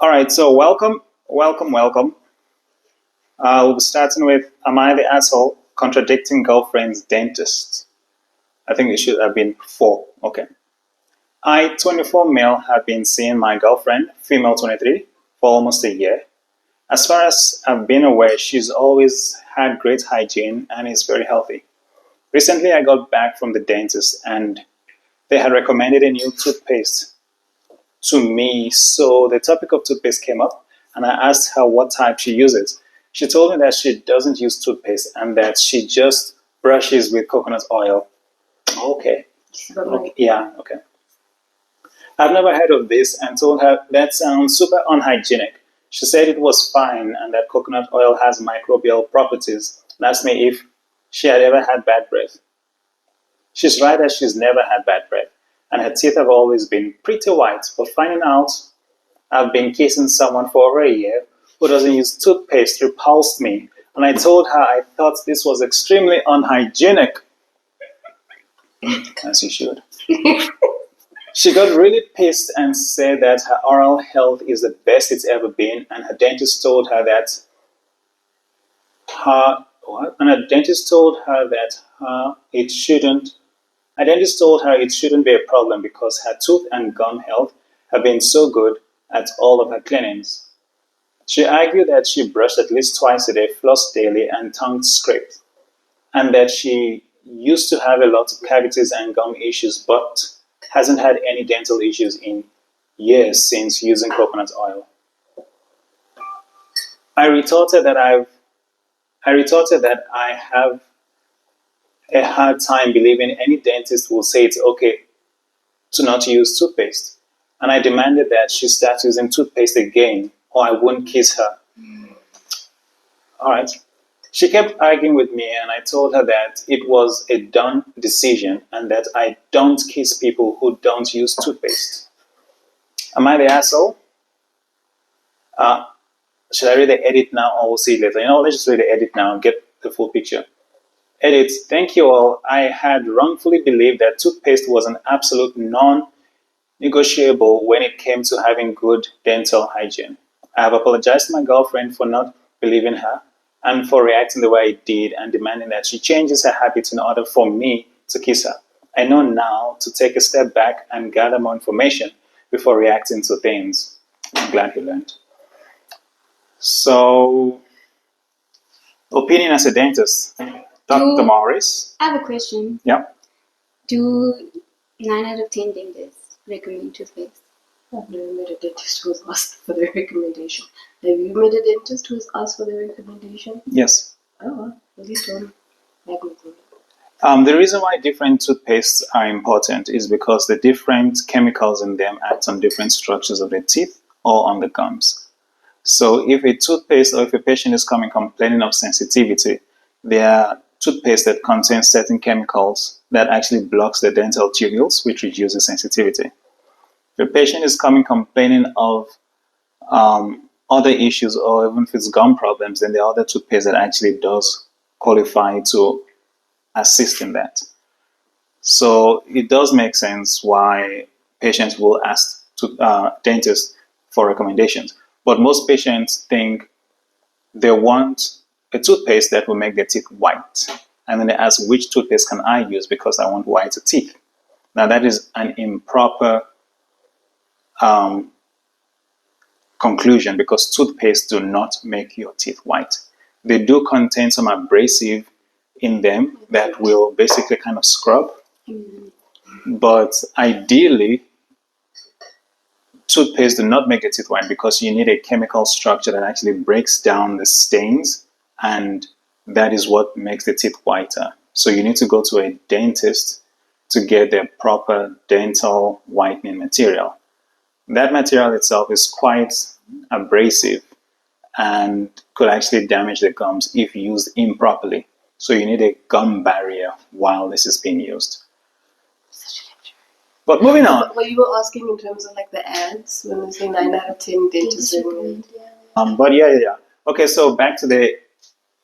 All right, so welcome. We'll be starting with Am I the asshole contradicting girlfriend's dentist? I think it should have been four. Okay. I, 24 male, have been seeing my girlfriend, female 23, for almost a year. As far as I've been aware, she's always had great hygiene and is very healthy. Recently, I got back from the dentist and they had recommended a new toothpaste to me. So the topic of toothpaste came up, and I asked her what type she uses. She told me that she doesn't use toothpaste and that she just brushes with coconut oil. Okay. Okay. Yeah, okay. I've never heard of this and told her that sounds super unhygienic. She said it was fine and that coconut oil has microbial properties and asked me if she had ever had bad breath. She's right that she's never had bad breath and her teeth have always been pretty white, but finding out I've been kissing someone for over a year who doesn't use toothpaste repulsed me, and I told her I thought this was extremely unhygienic. As you should. She got really pissed and said that her oral health is the best it's ever been, and her dentist told her that her what? And her dentist told her that it shouldn't. Her dentist told her it shouldn't be a problem because her tooth and gum health have been so good at all of her cleanings. She argued that she brushed at least twice a day, flossed daily, and tongue scraped, and that she used to have a lot of cavities and gum issues, but hasn't had any dental issues in years since using coconut oil. I retorted that I have a hard time believing any dentist will say it's okay to not use toothpaste, and I demanded that she start using toothpaste again, or I wouldn't kiss her. All right. She kept arguing with me, and I told her that it was a done decision and that I don't kiss people who don't use toothpaste. Am I the asshole? Should I read the edit now or we'll see it later? Let's just read the edit now and get the full picture. Edit. Thank you all. I had wrongfully believed that toothpaste was an absolute non-negotiable when it came to having good dental hygiene. I have apologized to my girlfriend for not believing her and for reacting the way I did and demanding that she changes her habits in order for me to kiss her. I know now to take a step back and gather more information before reacting to things. I'm glad you learned. So, opinion as a dentist. Dr. Morris? I have a question. Yeah. Do 9 out of 10 dentists recommend toothpaste? I've never met a dentist who has asked for their recommendation. Have you met a dentist who has asked for their recommendation? Yes. Oh, well, at least one. The reason why different toothpastes are important is because the different chemicals in them act on different structures of the teeth or on the gums. So if a toothpaste or if a patient is coming complaining of sensitivity, there are toothpaste that contains certain chemicals that actually blocks the dental tubules, which reduces sensitivity. If a patient is coming complaining of other issues or even if it's gum problems, then there are other toothpaste that actually does qualify to assist in that. So it does make sense why patients will ask dentists for recommendations. But most patients think they want a toothpaste that will make their teeth white. And then they ask, which toothpaste can I use because I want whiter teeth? Now that is an improper conclusion because toothpaste do not make your teeth white. They do contain some abrasive in them that will basically kind of scrub. But ideally, toothpaste do not make the teeth white because you need a chemical structure that actually breaks down the stains, and that is what makes the teeth whiter. So you need to go to a dentist to get the proper dental whitening material. That material itself is quite abrasive and could actually damage the gums if used improperly. So you need a gum barrier while this is being used. But moving on. What you were asking in terms of like the ads, when they say 9 out of 10 dentists recommend. But yeah. Okay, so back to the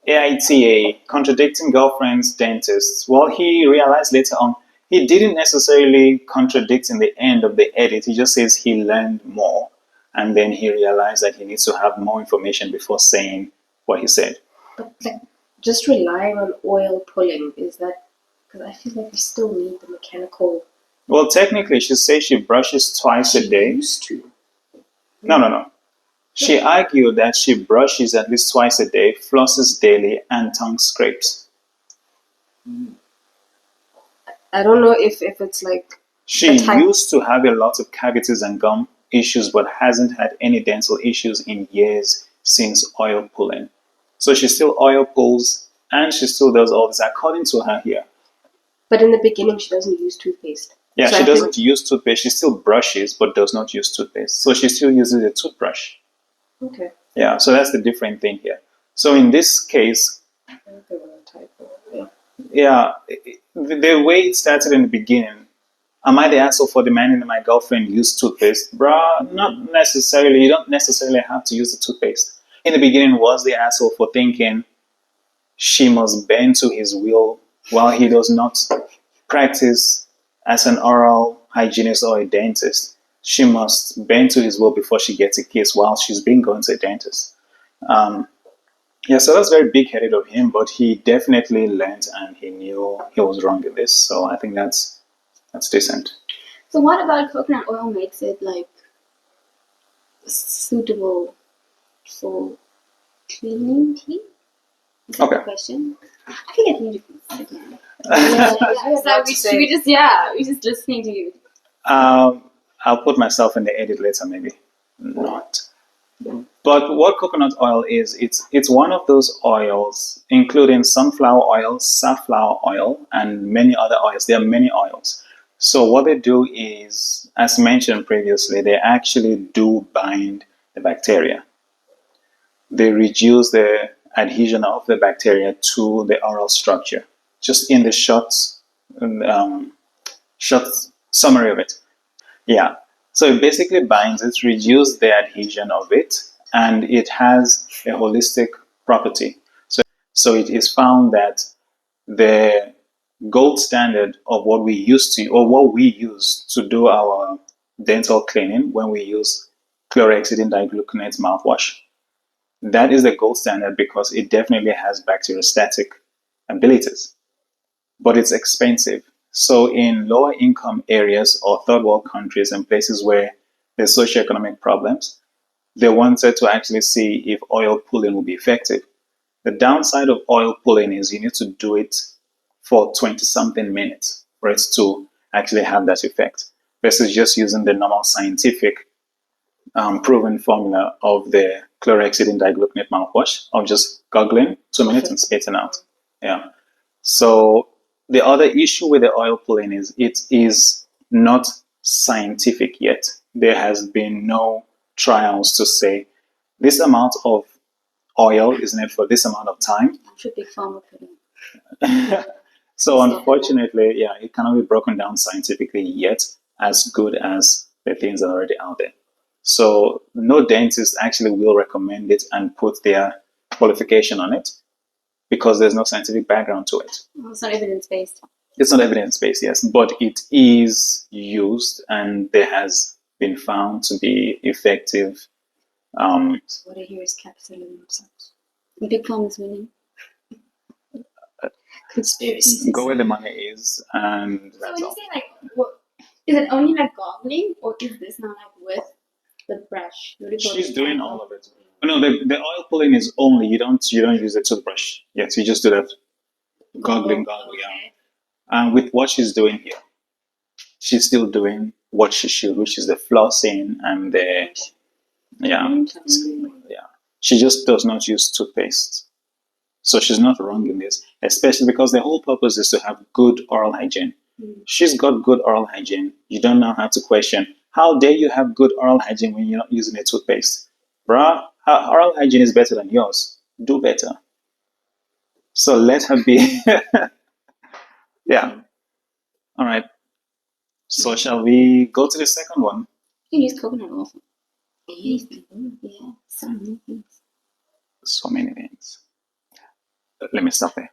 AITA, contradicting girlfriend's dentists. Well, he realized later on he didn't necessarily contradict in the end of the edit. He just says he learned more. and then he realized that he needs to have more information before saying what he said. But like, just relying on oil pulling, is that, because I feel like we still need the mechanical. Well, technically, she says she brushes twice a day. Used to. No. She argued that she brushes at least twice a day, flosses daily, and tongue scrapes. I don't know if it's like. She used to have a lot of cavities and gum issues, but hasn't had any dental issues in years since oil pulling. So she still oil pulls, and she still does all this, according to her here. But in the beginning, she doesn't use toothpaste. Yeah, So she I doesn't use toothpaste. She still brushes, but does not use toothpaste. So she still uses a toothbrush. Okay. Yeah, so that's the different thing here. So in this case, yeah, the way it started in the beginning, am I the asshole for demanding my girlfriend use toothpaste? Bruh, not necessarily. You don't necessarily have to use the toothpaste. In the beginning, was the asshole for thinking she must bend to his will while he does not practice as an oral hygienist or a dentist. She must bend to his will before she gets a kiss while she's been going to a dentist. Yeah, so that's very big-headed of him, but he definitely learned and he knew he was wrong in this. So I think that's decent. So what about coconut oil makes it like suitable for cleaning teeth? Is that Okay. the question? I think I need to again. Yeah, So we just listening to you. I'll put myself in the edit later, maybe not. But what coconut oil is, it's one of those oils, including sunflower oil, safflower oil, and many other oils. There are many oils. So what they do is, as mentioned previously, they actually do bind the bacteria. They reduce the adhesion of the bacteria to the oral structure. Just in the short summary of it. Yeah. So it basically binds it, reduces the adhesion of it, and it has a holistic property. So it is found that the gold standard of what we used to, or what we use to do our dental cleaning when we use chlorhexidine digluconate mouthwash, that is the gold standard because it definitely has bacteriostatic abilities, but it's expensive. So in lower income areas or third world countries and places where there's socioeconomic problems, they wanted to actually see if oil pulling would be effective. The downside of oil pulling is you need to do it for 20 something minutes for it to actually have that effect versus just using the normal scientific proven formula of the chlorhexidine digluconate mouthwash of just gargling 2 minutes and spitting out. Yeah. So the other issue with the oil pulling is it is not scientific yet. There has been no trials to say this amount of oil is needed for this amount of time. I'm sure Big Pharma couldn't. So unfortunately, yeah, it cannot be broken down scientifically yet as good as the things that are already out there. So no dentist actually will recommend it and put their qualification on it because there's no scientific background to it. Well, it's not evidence-based. It's not evidence-based, yes, but it is used and there has been found to be effective. So what I hear is capitalism themselves. Big Pharma's winning. Conspiracy. Go where the money is, and So that's when you all. say like, what, is it only like gargling, or is this now like with the brush? What do you call She's it? doing all of it. No, the oil pulling is only you don't use a toothbrush. Yes, you just do that gargling, yeah. Okay. And with what she's doing here, she's still doing what she should, which is the flossing and the yeah. She just does not use toothpaste. So she's not wrong in this, especially because the whole purpose is to have good oral hygiene. She's got good oral hygiene. You don't now have to question, how dare you have good oral hygiene when you're not using a toothpaste? Bruh, her oral hygiene is better than yours. Do better. So let her be. Yeah. All right. So shall we go to the second one? You can use coconut oil for anything. Yeah, so many things. So many things. Let me stop there.